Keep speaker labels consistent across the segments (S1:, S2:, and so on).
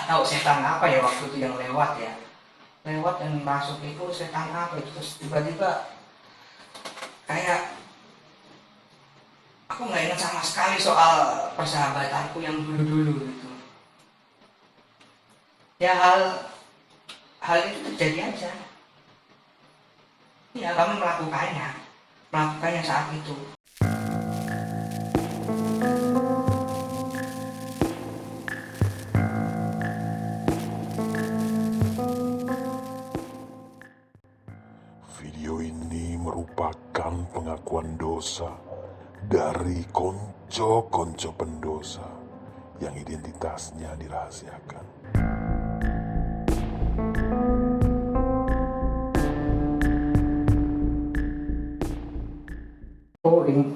S1: nggak tahu setan apa ya waktu itu yang lewat dan masuk itu setan apa itu, terus tiba-tiba kayak aku nggak ingat sama sekali soal persahabatanku yang dulu-dulu gitu. Ya hal itu terjadi aja. Ya kamu melakukannya saat itu.
S2: Video ini merupakan pengakuan dosa dari konco-konco pendosa yang identitasnya dirahasiakan.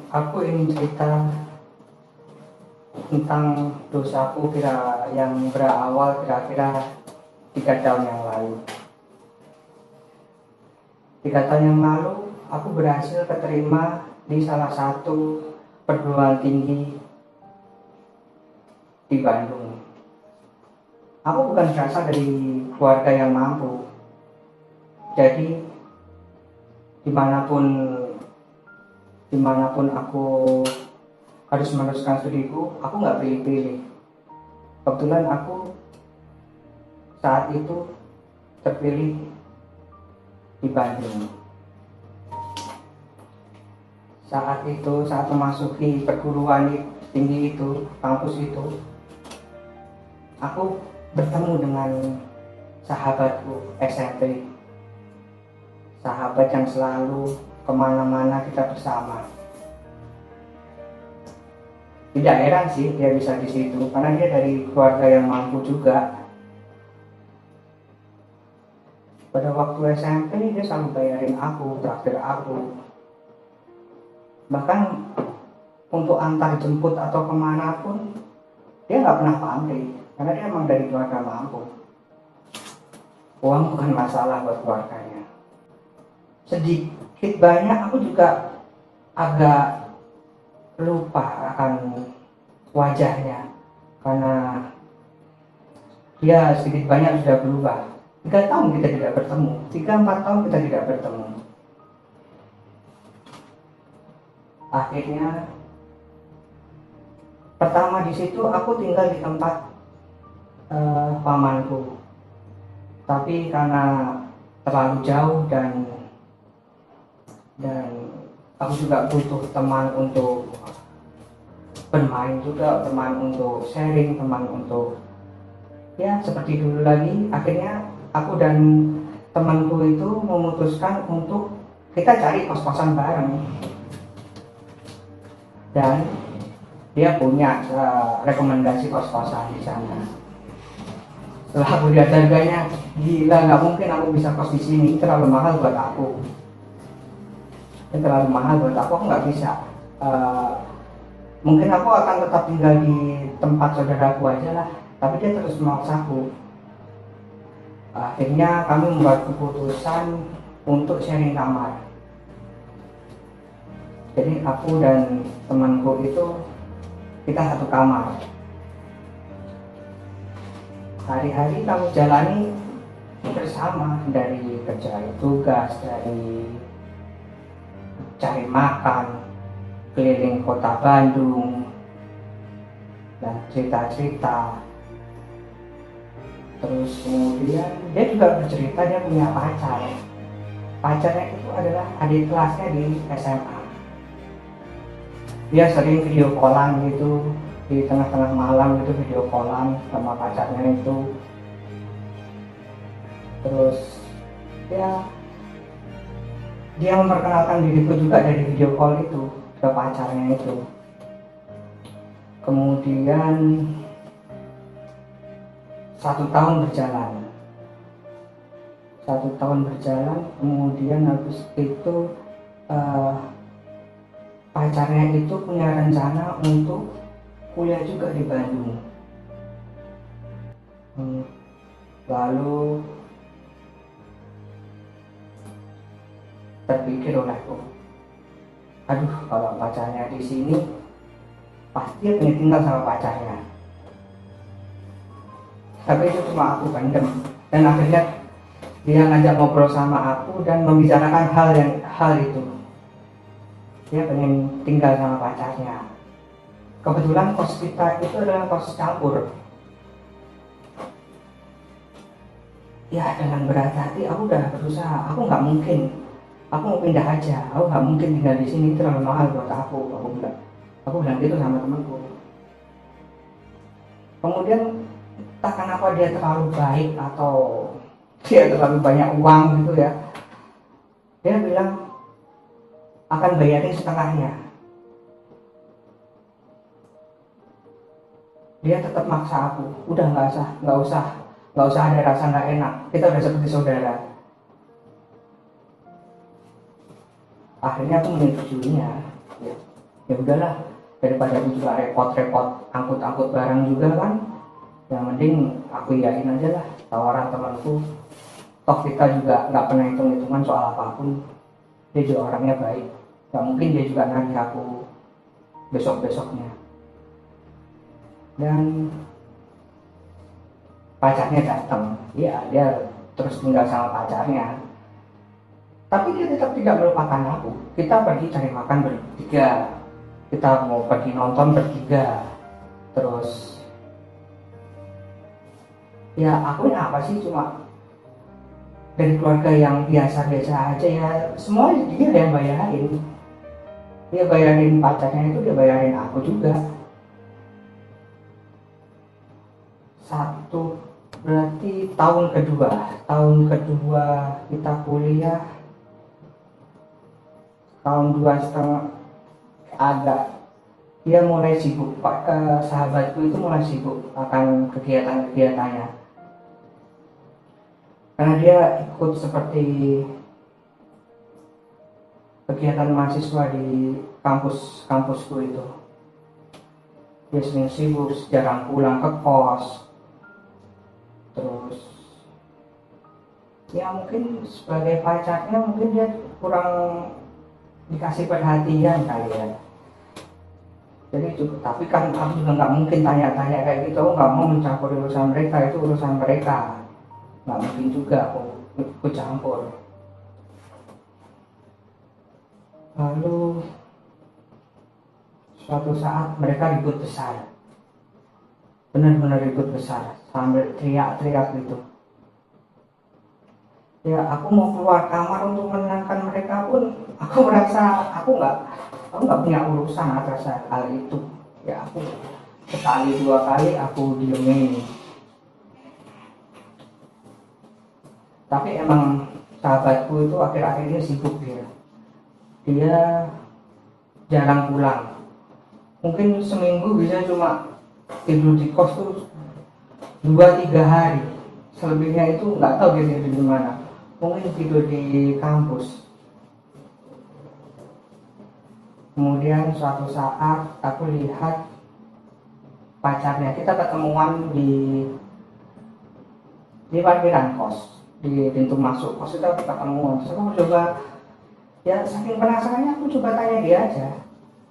S1: Aku ingin cerita tentang dosaku yang berawal kira-kira 3 tahun yang lalu. 3 tahun yang lalu aku berhasil keterima di salah satu perguruan tinggi di Bandung. Aku bukan berasal dari keluarga yang mampu, jadi dimanapun aku harus meneruskan studiku, aku nggak pilih-pilih. Kebetulan aku saat itu terpilih di Bandung. Saat memasuki perguruan tinggi itu, kampus itu, aku bertemu dengan sahabatku SMP, sahabat yang selalu kemana-mana kita bersama. Tidak heran sih dia bisa di situ, karena dia dari keluarga yang mampu juga. Pada waktu SMP dia selalu bayarin aku, traktir aku. Bahkan untuk antar jemput atau kemana pun dia nggak pernah pamrih, karena dia emang dari keluarga mampu. Uang bukan masalah buat keluarganya. Sedikit banyak aku juga agak lupa akan wajahnya, karena dia sedikit banyak sudah berubah. 3 tahun kita tidak bertemu, 3-4 tahun kita tidak bertemu. Akhirnya pertama di situ aku tinggal di tempat pamanku, tapi karena terlalu jauh dan aku juga butuh teman untuk bermain juga, teman untuk sharing, teman untuk ya seperti dulu lagi. Akhirnya aku dan temanku itu memutuskan untuk kita cari kos-kosan bareng, dan dia punya rekomendasi kos-kosan di sana. Setelah aku lihat harganya, gila, nggak mungkin aku bisa kos di sini, terlalu mahal buat aku. Aku nggak bisa. Mungkin aku akan tetap tinggal di tempat saudaraku aja lah, tapi dia terus memaksaku. Akhirnya kami membuat keputusan untuk sharing kamar. Jadi aku dan temanku itu kita satu kamar. Hari-hari kami jalani bersama, dari kerja tugas, dari cari makan, keliling kota Bandung, dan cerita-cerita. Terus kemudian dia juga bercerita dia punya pacar. Pacarnya itu adalah adik kelasnya di SMA. Dia sering video callan gitu, di tengah-tengah malam itu video callan sama pacarnya itu. Terus ya dia memperkenalkan diriku juga dari video call itu ke pacarnya itu. Kemudian 1 tahun berjalan. 1 tahun berjalan, kemudian habis itu pacarnya itu punya rencana untuk kuliah juga di Bandung. Lalu terpikir olehku, aduh, kalau pacarnya di sini pasti dia pengen tinggal sama pacarnya. tapi itu cuma aku pendem. Dan akhirnya dia ngajak ngobrol sama aku dan membicarakan hal itu. Dia pengen tinggal sama pacarnya. Kebetulan kos kita itu adalah kos campur. Ya dengan berat hati aku udah berusaha. Aku mau pindah aja. Aku nggak mungkin tinggal di sini, terlalu mahal buat aku. Aku bilang gitu sama temanku. Kemudian entah kenapa dia terlalu baik atau dia terlalu banyak uang gitu ya. Dia bilang akan bayarin setengahnya. Dia tetap maksa aku, udah nggak usah ada rasa nggak enak. Kita udah seperti saudara. Akhirnya aku menyetujuinya. Ya udahlah, daripada aku juga repot-repot angkut barang juga kan. Yang mending aku iyain aja lah tawaran temanku. Toh kita juga nggak pernah hitung-hitungan soal apapun. Dia juga orangnya baik. Gak mungkin dia juga nagih aku besok-besoknya. Dan pacarnya datang. Ya, dia terus tinggal sama pacarnya. Tapi dia tetap tidak melupakan aku. Kita pergi cari makan bertiga. Kita mau pergi nonton bertiga. Terus ya aku apa sih, cuma dari keluarga yang biasa-biasa aja ya, semua dia yang bayarin. Dia bayarin pacarnya itu, dia bayarin aku juga. Berarti tahun kedua kita kuliah, tahun 2,5 agak dia mulai sibuk. Sahabatku itu mulai sibuk akan kegiatan-kegiatannya. Karena dia ikut seperti kegiatan mahasiswa di kampusku itu. Dia sering sibuk, jarang pulang ke kos. Terus ya mungkin sebagai pacarnya mungkin dia kurang dikasih perhatian kali ya. Jadi tapi kan aku juga nggak mungkin tanya-tanya kayak gitu. Aku nggak mau mencampur urusan mereka, itu urusan mereka. Nggak mungkin juga aku campur. Lalu suatu saat mereka ribut besar, benar-benar ribut besar sambil teriak-teriak gitu. Ya aku mau keluar kamar untuk menenangkan mereka pun aku merasa aku nggak punya urusan atas hal itu. Ya aku sekali dua kali aku diemin. Tapi emang sahabatku itu akhir-akhir ini sibuk dia jarang pulang. Mungkin seminggu bisa cuma tidur di kos tuh 2-3 hari. Selebihnya itu nggak tahu dia tidur di mana. Mungkin tidur di kampus. Kemudian suatu saat aku lihat pacarnya, kita ketemuan di parkiran kos, di pintu masuk kos. Kita ketemuan. Terus aku coba, ya saking penasarannya aku coba tanya dia aja,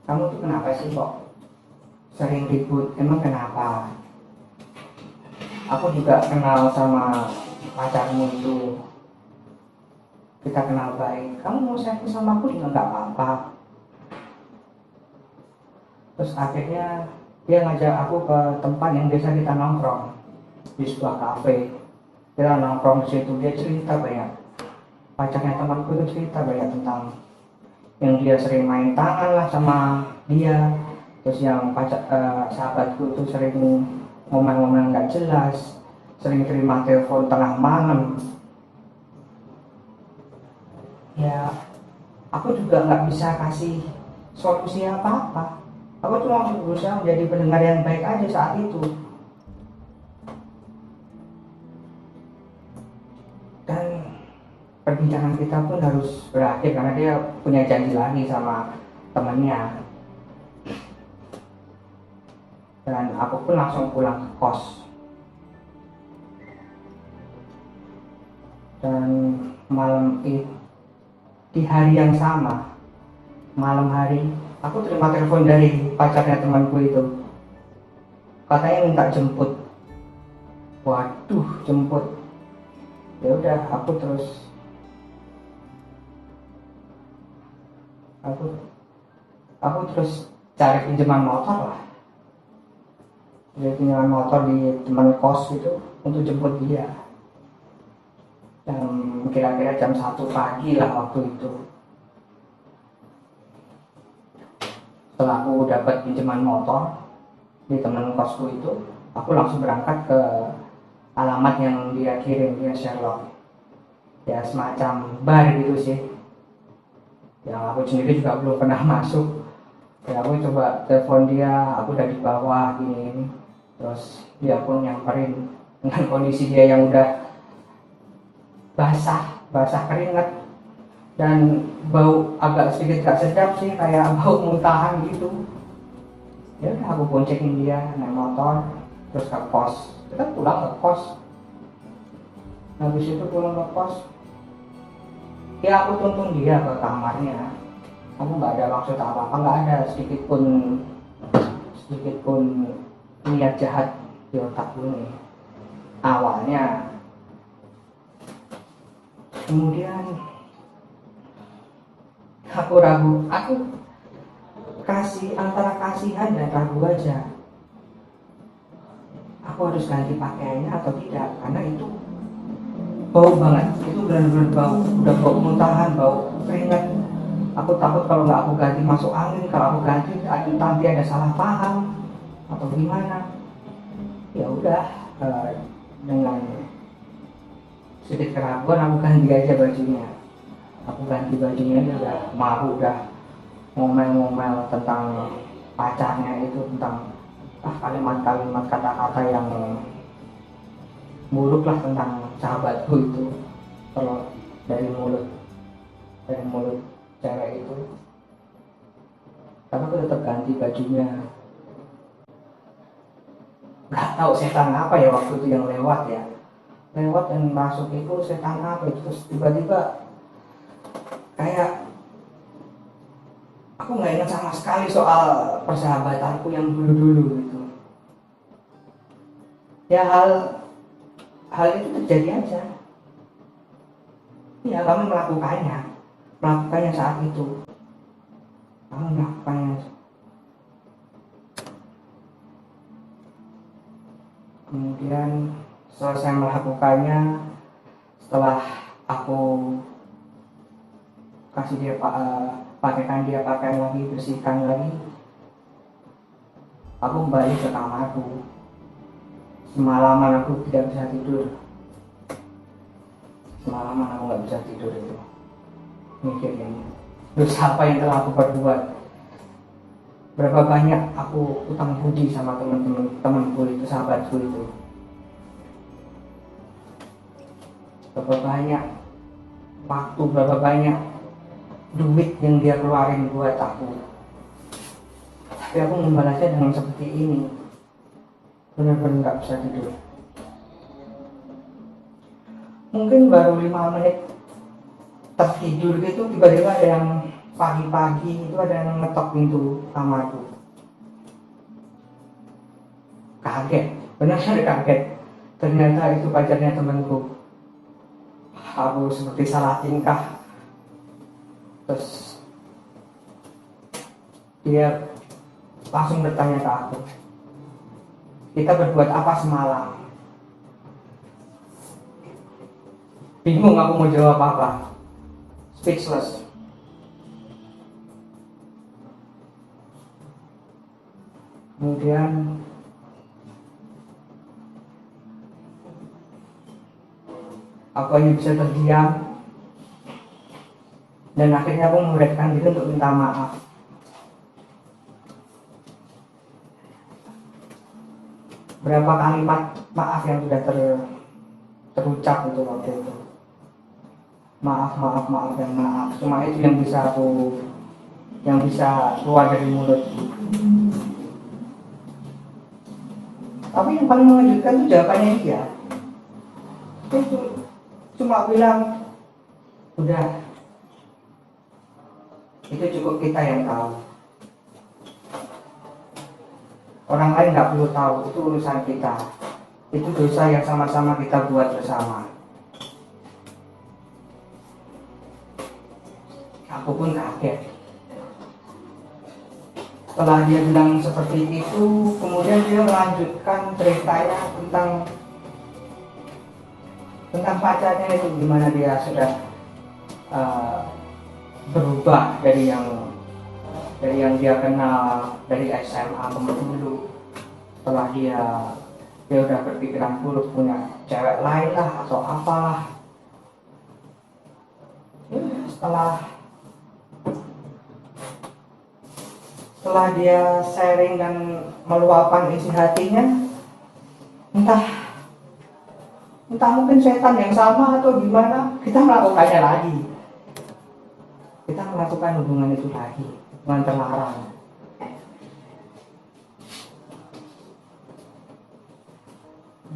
S1: kamu tuh kenapa sih kok sering ribut, emang kenapa? Aku juga kenal sama pacarmu itu, kita kenal baik, kamu mau selfie sama aku juga nggak apa-apa. Terus akhirnya dia ngajak aku ke tempat yang biasa kita nongkrong, di sebuah kafe. Kita nongkrong di situ, dia cerita banyak. Pacarnya temanku itu cerita banyak tentang yang dia sering main tangan lah sama dia. Terus yang sahabatku itu sering ngomong-ngomong nggak jelas, sering terima telepon tengah malam. Ya aku juga nggak bisa kasih solusi apa-apa. Aku cuma berusaha menjadi pendengar yang baik aja saat itu. Dan perbincangan kita pun harus berakhir karena dia punya janji lagi sama temannya. Dan aku pun langsung pulang ke kos. Dan malam itu, di hari yang sama, malam hari, aku terima telepon dari pacarnya temanku itu. Katanya minta jemput waduh jemput. Ya udah aku terus cari pinjaman motor lah, jadi pinjaman motor di teman kos itu untuk jemput dia jam kira-kira jam 1 pagi lah waktu itu. Setelah aku dapat pinjaman motor di teman kosku itu, aku langsung berangkat ke alamat yang dia kirim, dia Sherlock, ya semacam bar gitu sih, yang aku sendiri juga belum pernah masuk. Ya aku coba telepon dia, aku udah di bawah gini, terus dia pun nyamperin dengan kondisi dia yang udah basah keringat dan bau agak sedikit gak sedap sih, kayak bau muntahan gitu. Ya udah aku boncengin dia naik motor terus ke pos. Kita pulang ke pos. Habis itu pulang ke pos, ya aku tuntun dia ke kamarnya. Aku nggak ada maksud apa-apa, nggak ada sedikit pun niat jahat di otakku nih awalnya. Kemudian aku ragu, aku antara kasihan dan ragu aja, aku harus ganti pakaiannya atau tidak, karena itu bau banget, itu benar-benar bau, udah bau muntahan, bau keringat. Aku takut kalau nggak aku ganti masuk angin, kalau aku ganti nanti ada salah paham atau gimana. Ya udah, dengan sedikit keraguan aku ganti aja bajunya. Aku ganti bajunya, dia udah malu, udah ngomel-ngomel tentang pacarnya itu, tentang kalimat-kalimat kata-kata yang buruk lah tentang sahabatku itu. Kalau dari mulut cewek itu, tapi aku tetap ganti bajunya. Nggak tahu setan apa ya waktu itu yang lewat dan masuk itu, setan apa itu. Terus tiba-tiba kayak aku nggak ingat sama sekali soal persahabatanku yang dulu-dulu gitu. Ya hal itu terjadi aja. Ya kamu melakukannya saat itu. Kamu melakukannya. Kemudian selesai melakukannya, setelah aku kasih dia pakaikan dia pakaian lagi, bersihkan lagi, aku kembali ke kamarku. Semalaman aku tidak bisa tidur. Semalaman aku nggak bisa tidur itu, mikirin dosa apa yang telah aku perbuat. Berapa banyak aku utang budi sama temanku itu, sahabatku itu. Berapa banyak waktu, berapa banyak duit yang dia keluarin buat aku. Tapi aku membalasnya dengan seperti ini. Benar-benar nggak bisa tidur. Mungkin baru 5 menit tertidur gitu, tiba-tiba ada yang pagi-pagi itu ada yang ngetok pintu kamarku. Kaget, benar-benar kaget. Ternyata itu pacarnya temanku. Aku seperti salah tingkah. Terus dia langsung bertanya ke aku, kita berbuat apa semalam? Bingung aku mau jawab apa. Speechless. Kemudian aku hanya bisa terdiam, dan akhirnya aku memberanikan diri untuk minta maaf. Berapa kalimat maaf yang sudah terucap itu waktu itu. Maaf, cuma itu yang bisa keluar dari mulut. Tapi yang paling mengejutkan itu jawabannya dia. Itu cuma bilang, udah, itu cukup kita yang tahu. Orang lain nggak perlu tahu, itu urusan kita. Itu dosa yang sama-sama kita buat bersama. Aku pun kaget. Setelah dia bilang seperti itu, kemudian dia melanjutkan ceritanya tentang pacarnya itu, gimana dia sudah berubah dari yang dia kenal dari SMA dulu. Setelah dia udah berpikiran buruk, punya cewek lain lah atau apalah. Ya, setelah dia sharing dan meluapkan isi hatinya, entah mungkin setan yang sama atau gimana, kita melakukannya lagi. Kita melakukan hubungan itu lagi, hubungan terlarang.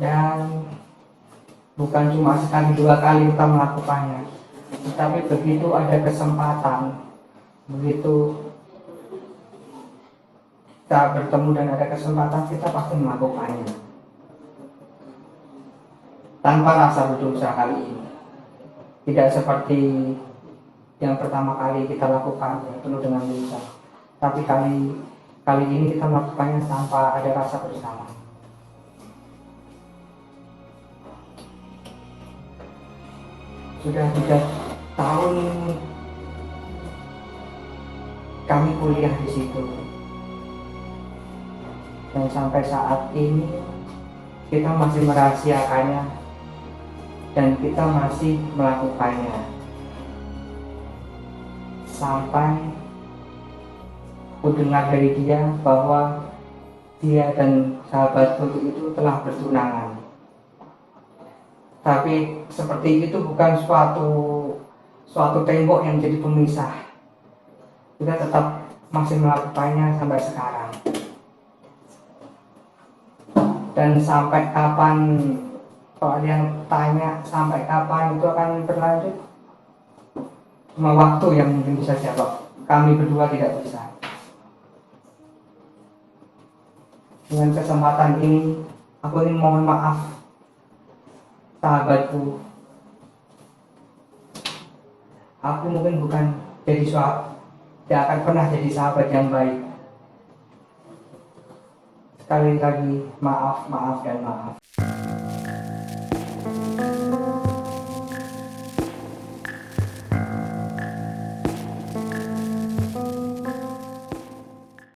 S1: Dan bukan cuma sekali dua kali kita melakukannya, tetapi begitu ada kesempatan, begitu kita bertemu dan ada kesempatan, kita pasti melakukannya tanpa rasa berdosa. Kali ini tidak seperti yang pertama kali kita lakukan yang penuh dengan dosa, tapi kali ini kita melakukannya tanpa ada rasa bersalah. Sudah 3 tahun kami kuliah di situ, dan sampai saat ini kita masih merahasiakannya dan kita masih melakukannya. Sampai aku dengar dari dia bahwa dia dan sahabatku itu telah bertunangan. Tapi seperti itu bukan suatu tembok yang jadi pemisah. Kita tetap masih melakukannya sampai sekarang. Dan sampai kapan, kalau ada yang tanya sampai kapan itu akan berlanjut, cuma waktu yang mungkin bisa jawab. Kami berdua tidak bisa. Dengan kesempatan ini, aku ingin mohon maaf sahabatku. Aku mungkin bukan jadi tidak akan pernah jadi sahabat yang baik. Sekali lagi maaf dan maaf.